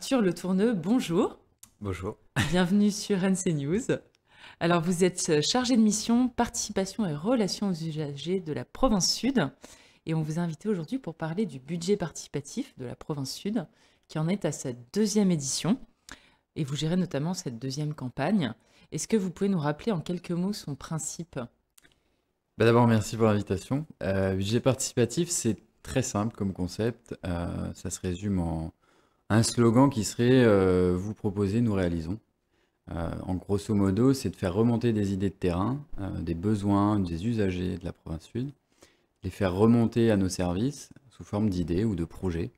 Arthur Le Tourneux, bonjour. Bonjour. Bienvenue sur NC News. Alors, vous êtes chargé de mission participation et relations aux usagers de la province Sud. Et on vous a invité aujourd'hui pour parler du budget participatif de la province Sud, qui en est à sa deuxième édition. Et vous gérez notamment cette deuxième campagne. Est-ce que vous pouvez nous rappeler en quelques mots son principe? D'abord, merci pour l'invitation. Budget participatif, c'est très simple comme concept. Ça se résume en un slogan qui serait vous proposez, nous réalisons. En grosso modo, c'est de faire remonter des idées de terrain, des besoins des usagers de la province Sud, les faire remonter à nos services sous forme d'idées ou de projets,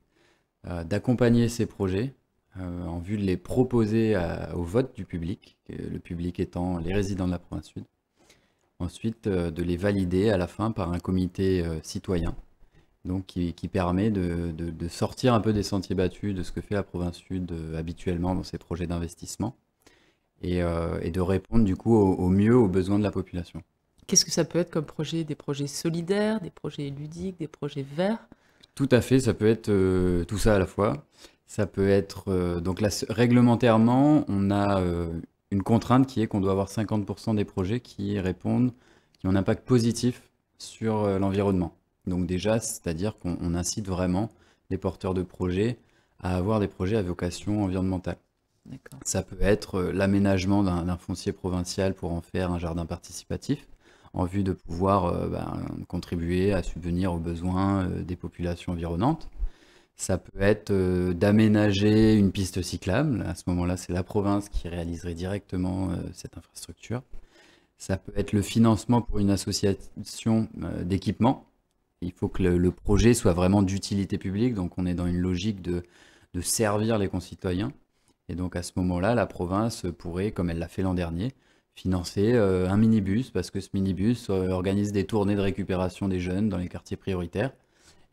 d'accompagner ces projets en vue de les proposer au vote du public, le public étant les résidents de la province Sud. Ensuite, de les valider à la fin par un comité citoyen, donc qui permet de sortir un peu des sentiers battus de ce que fait la province Sud habituellement dans ses projets d'investissement et de répondre du coup au mieux aux besoins de la population. Qu'est-ce que ça peut être comme projet? Des projets solidaires, des projets ludiques, des projets verts? Tout à fait, ça peut être tout ça à la fois. Ça peut être donc là, réglementairement, on a une contrainte qui est qu'on doit avoir 50% des projets qui répondent, qui ont un impact positif sur l'environnement. Donc déjà, c'est-à-dire qu'on incite vraiment les porteurs de projets à avoir des projets à vocation environnementale. D'accord. Ça peut être l'aménagement d'un foncier provincial pour en faire un jardin participatif, en vue de pouvoir contribuer à subvenir aux besoins des populations environnantes. Ça peut être d'aménager une piste cyclable. À ce moment-là, c'est la province qui réaliserait directement cette infrastructure. Ça peut être le financement pour une association d'équipement. Il faut que le projet soit vraiment d'utilité publique, donc on est dans une logique de servir les concitoyens. Et donc à ce moment-là, la province pourrait, comme elle l'a fait l'an dernier, financer un minibus, parce que ce minibus organise des tournées de récupération des jeunes dans les quartiers prioritaires,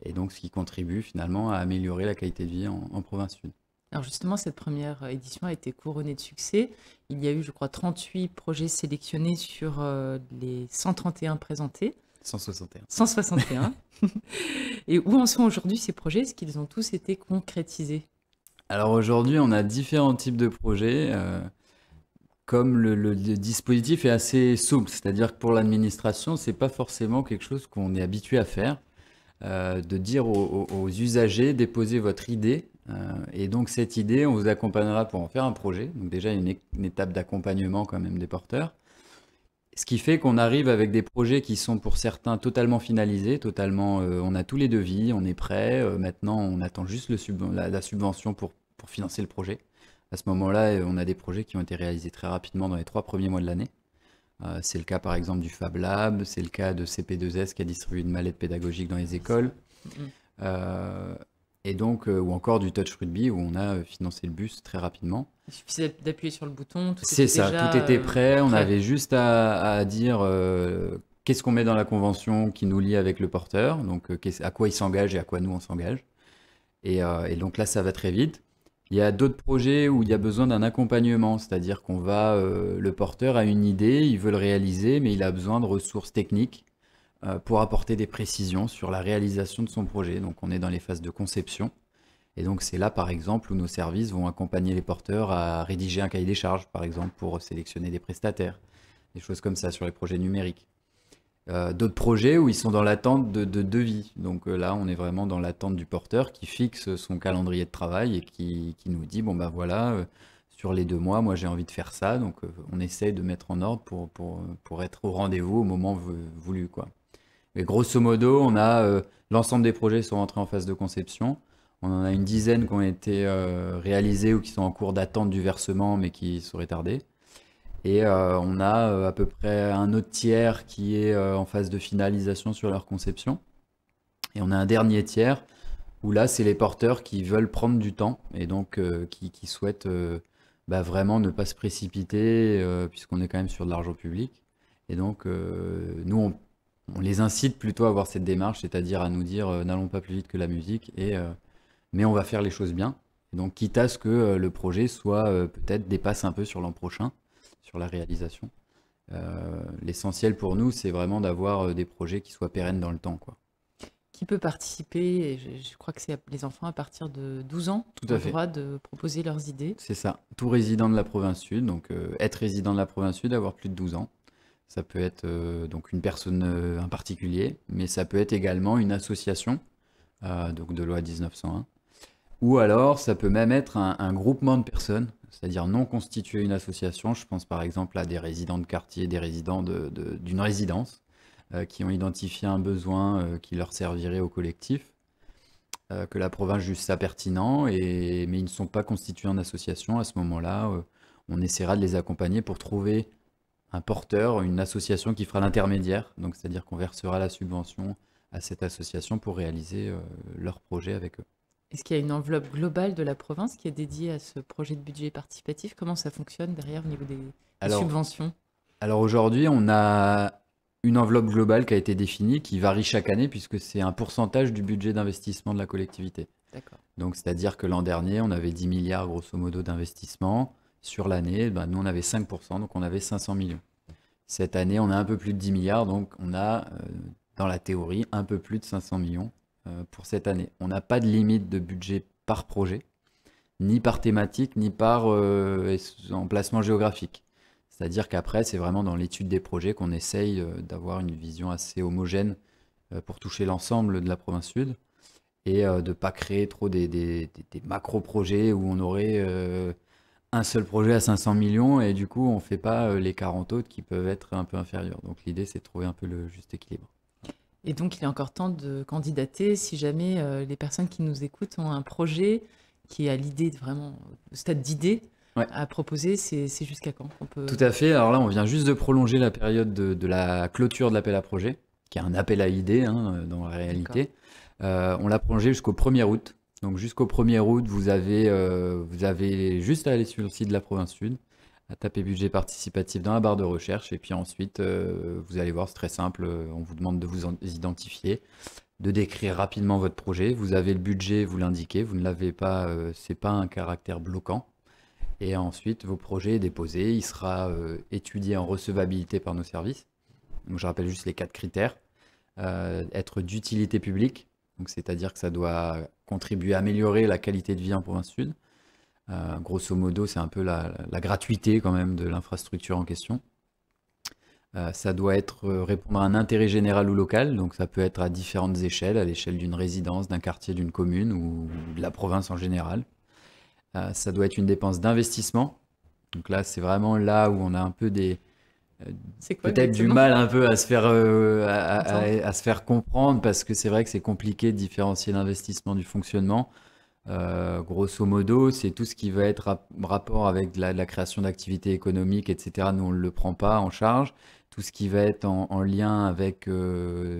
et donc ce qui contribue finalement à améliorer la qualité de vie en province sud. Alors justement, cette première édition a été couronnée de succès. Il y a eu, je crois, 38 projets sélectionnés sur les 131 présentés. 161. 161. Et où en sont aujourd'hui ces projets? Est-ce qu'ils ont tous été concrétisés? Alors aujourd'hui, on a différents types de projets. Comme le dispositif est assez souple, c'est-à-dire que pour l'administration, c'est pas forcément quelque chose qu'on est habitué à faire. De dire aux usagers, déposez votre idée. Et donc cette idée, on vous accompagnera pour en faire un projet. Donc déjà, il y a une étape d'accompagnement quand même des porteurs. Ce qui fait qu'on arrive avec des projets qui sont pour certains totalement finalisés, totalement, on a tous les devis, on est prêt. Maintenant, on attend juste la subvention pour financer le projet. À ce moment-là, on a des projets qui ont été réalisés très rapidement dans les 3 premiers mois de l'année. C'est le cas par exemple du Fab Lab, c'est le cas de CP2S qui a distribué une mallette pédagogique dans les écoles, et donc, ou encore du Touch Rugby où on a financé le bus très rapidement. Il suffisait d'appuyer sur le bouton, tout C'est était ça, déjà tout était prêt, on prêt. avait juste à dire qu'est-ce qu'on met dans la convention qui nous lie avec le porteur, donc à quoi il s'engage et à quoi nous on s'engage. Et donc là, ça va très vite. Il y a d'autres projets où il y a besoin d'un accompagnement, c'est-à-dire qu'on va, le porteur a une idée, il veut le réaliser, mais il a besoin de ressources techniques pour apporter des précisions sur la réalisation de son projet. Donc on est dans les phases de conception. Et donc c'est là, par exemple, où nos services vont accompagner les porteurs à rédiger un cahier des charges, par exemple, pour sélectionner des prestataires, des choses comme ça sur les projets numériques. D'autres projets où ils sont dans l'attente de devis. Donc là, on est vraiment dans l'attente du porteur qui fixe son calendrier de travail et qui nous dit, bon ben voilà, sur les 2 mois, moi j'ai envie de faire ça. Donc on essaye de mettre en ordre pour être au rendez-vous au moment voulu, quoi. Mais grosso modo, on a l'ensemble des projets sont entrés en phase de conception. On en a une dizaine qui ont été réalisés ou qui sont en cours d'attente du versement, mais qui seraient tardés. Et on a à peu près un autre tiers qui est en phase de finalisation sur leur conception. Et on a un dernier tiers où là, c'est les porteurs qui veulent prendre du temps et donc qui souhaitent vraiment ne pas se précipiter puisqu'on est quand même sur de l'argent public. Et donc, nous, on les incite plutôt à avoir cette démarche, c'est-à-dire à nous dire n'allons pas plus vite que la musique, mais on va faire les choses bien. Et donc, quitte à ce que le projet soit peut-être dépasse un peu sur l'an prochain sur la réalisation. L'essentiel pour nous, c'est vraiment d'avoir des projets qui soient pérennes dans le temps, quoi. Qui peut participer? Et je crois que c'est les enfants à partir de 12 ans Tout qui ont à le fait. droit de proposer leurs idées. C'est ça. Tout résident de la province sud, donc être résident de la province sud, avoir plus de 12 ans. Ça peut être donc une personne, un particulier, mais ça peut être également une association, donc de loi 1901. Ou alors, ça peut même être un groupement de personnes, c'est-à-dire non constituer une association. Je pense par exemple à des résidents de quartier, des résidents d'une résidence, qui ont identifié un besoin qui leur servirait au collectif, que la province juge ça pertinent, mais ils ne sont pas constitués en association. À ce moment-là, on essaiera de les accompagner pour trouver un porteur, une association qui fera l'intermédiaire. Donc, c'est-à-dire qu'on versera la subvention à cette association pour réaliser leur projet avec eux. Est-ce qu'il y a une enveloppe globale de la province qui est dédiée à ce projet de budget participatif? Comment ça fonctionne derrière au niveau des Alors, subventions? alors aujourd'hui, on a une enveloppe globale qui a été définie, qui varie chaque année, puisque c'est un pourcentage du budget d'investissement de la collectivité. D'accord. Donc, c'est-à-dire que l'an dernier, on avait 10 milliards, grosso modo, d'investissement. Sur l'année, ben, nous, on avait 5%, donc on avait 500 millions. Cette année, on a un peu plus de 10 milliards, donc on a, dans la théorie, un peu plus de 500 millions pour cette année. On n'a pas de limite de budget par projet, ni par thématique, ni par emplacement géographique. C'est-à-dire qu'après, c'est vraiment dans l'étude des projets qu'on essaye d'avoir une vision assez homogène pour toucher l'ensemble de la province sud et de ne pas créer trop des macro-projets où on aurait un seul projet à 500 millions et du coup, on ne fait pas les 40 autres qui peuvent être un peu inférieurs. Donc l'idée, c'est de trouver un peu le juste équilibre. Et donc, il est encore temps de candidater si jamais les personnes qui nous écoutent ont un projet qui a l'idée vraiment, au stade d'idée, Ouais. à proposer. C'est jusqu'à quand on peut... Tout à fait. Alors là, on vient juste de prolonger la période de la clôture de l'appel à projet, qui est un appel à idées hein, dans la réalité. On l'a prolongé jusqu'au 1er août. Donc jusqu'au 1er août, vous avez juste à aller sur le site de la province sud, à taper budget participatif dans la barre de recherche. Et puis ensuite, vous allez voir, c'est très simple. On vous demande de vous identifier, de décrire rapidement votre projet. Vous avez le budget, vous l'indiquez. Vous ne l'avez pas, c'est pas un caractère bloquant. Et ensuite, vos projets est déposé. Il sera étudié en recevabilité par nos services. Donc, je rappelle juste les 4 critères. Être d'utilité publique, donc c'est-à-dire que ça doit contribuer à améliorer la qualité de vie en province sud. Grosso modo, c'est un peu la gratuité quand même de l'infrastructure en question. Ça doit répondre à un intérêt général ou local, donc ça peut être à différentes échelles, à l'échelle d'une résidence, d'un quartier, d'une commune ou de la province en général. Ça doit être une dépense d'investissement. Donc là, c'est vraiment là où on a un peu peut-être du mal un peu à se faire comprendre parce que c'est vrai que c'est compliqué de différencier l'investissement du fonctionnement. Grosso modo, c'est tout ce qui va être rapport avec la création d'activités économiques, etc. Nous, on ne le prend pas en charge. Tout ce qui va être en lien avec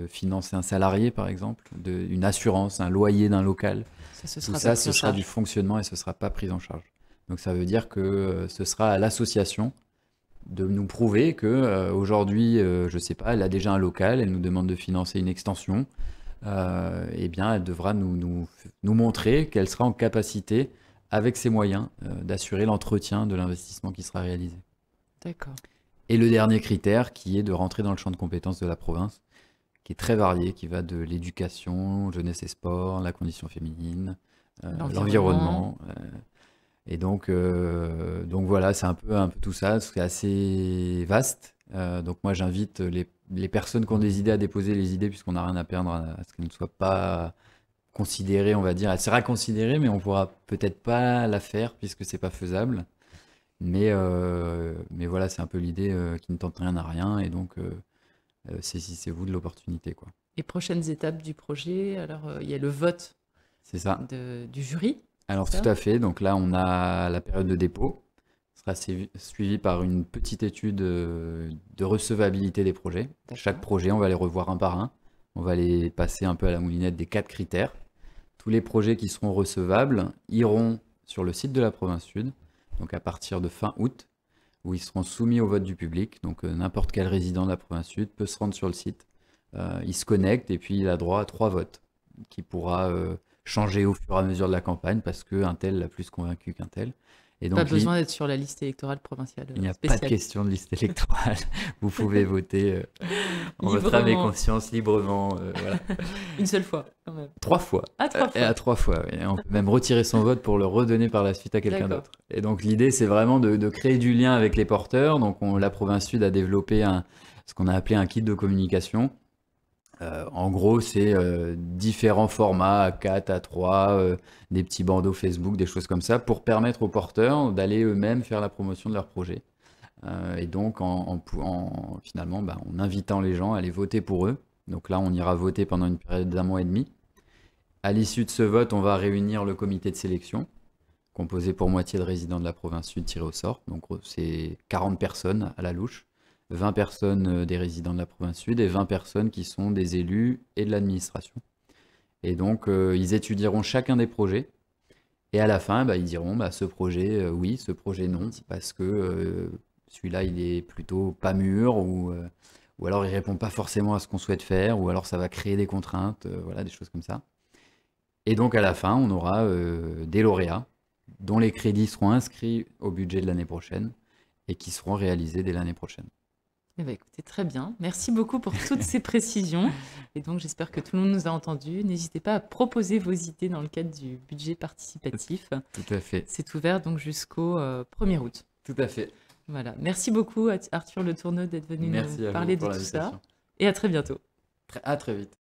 financer un salarié, par exemple, une assurance, un loyer d'un local. Tout ça, ce sera du fonctionnement et ce ne sera pas pris en charge. Donc ça veut dire que ce sera à l'association de nous prouver que aujourd'hui, je ne sais pas, elle a déjà un local, elle nous demande de financer une extension. Eh bien, elle devra nous montrer qu'elle sera en capacité, avec ses moyens, d'assurer l'entretien de l'investissement qui sera réalisé. D'accord. Et le dernier critère, qui est de rentrer dans le champ de compétences de la province, qui est très varié, qui va de l'éducation, jeunesse et sport, la condition féminine, l'environnement. Et donc voilà, c'est un peu tout ça, c'est assez vaste. Donc moi, j'invite les personnes qui ont des idées à déposer les idées, puisqu'on n'a rien à perdre à ce qu'elles ne soient pas considérées, on va dire. Elle sera considérée, mais on pourra peut-être pas la faire, puisque c'est pas faisable. Mais voilà, c'est un peu l'idée qui ne tente rien à rien, et donc saisissez-vous de l'opportunité, quoi. Les prochaines étapes du projet, alors il y a le vote du jury. Alors tout à fait, donc là on a la période de dépôt, sera suivi par une petite étude de recevabilité des projets. Chaque projet, on va les revoir un par un, on va les passer un peu à la moulinette des 4 critères. Tous les projets qui seront recevables iront sur le site de la province sud, donc à partir de fin août, où ils seront soumis au vote du public. Donc n'importe quel résident de la province sud peut se rendre sur le site, il se connecte et puis il a droit à 3 votes, qui pourra changer au fur et à mesure de la campagne parce qu'un tel l'a plus convaincu qu'un tel. Et Pas donc, besoin d'être sur la liste électorale provinciale il n'y a pas de spéciale. question de liste électorale. Vous pouvez voter en votre âme et Librement. conscience, librement. Voilà. Une seule fois, quand même. 3 fois. Ah, 3 Et à fois. 3 fois, oui. Et on peut même retirer son vote pour le redonner par la suite à quelqu'un D'accord. d'autre. Et donc l'idée, c'est vraiment de créer du lien avec les porteurs. Donc la Province Sud a développé ce qu'on a appelé un kit de communication. En gros, c'est différents formats, A4, A3, des petits bandeaux Facebook, des choses comme ça, pour permettre aux porteurs d'aller eux-mêmes faire la promotion de leur projet. Et donc, finalement, en invitant les gens à aller voter pour eux. Donc là, on ira voter pendant une période d'1 mois et demi. À l'issue de ce vote, on va réunir le comité de sélection, composé pour moitié de résidents de la province sud tirés au sort. Donc c'est 40 personnes à la louche, 20 personnes des résidents de la province sud et 20 personnes qui sont des élus et de l'administration. Et donc ils étudieront chacun des projets. Et à la fin, ils diront ce projet oui, ce projet non, parce que celui-là il est plutôt pas mûr ou alors il répond pas forcément à ce qu'on souhaite faire, ou alors ça va créer des contraintes, voilà, des choses comme ça. Et donc à la fin, on aura des lauréats dont les crédits seront inscrits au budget de l'année prochaine et qui seront réalisés dès l'année prochaine. Eh bien, écoutez, très bien. Merci beaucoup pour toutes ces précisions. Et donc, j'espère que tout le monde nous a entendus. N'hésitez pas à proposer vos idées dans le cadre du budget participatif. Tout à fait. C'est ouvert donc jusqu'au 1er août. Tout à fait. Voilà. Merci beaucoup, Arthur Le Tourneau, d'être venu Merci nous à parler vous pour de tout ça. l'invitation. Et à très bientôt. À très vite.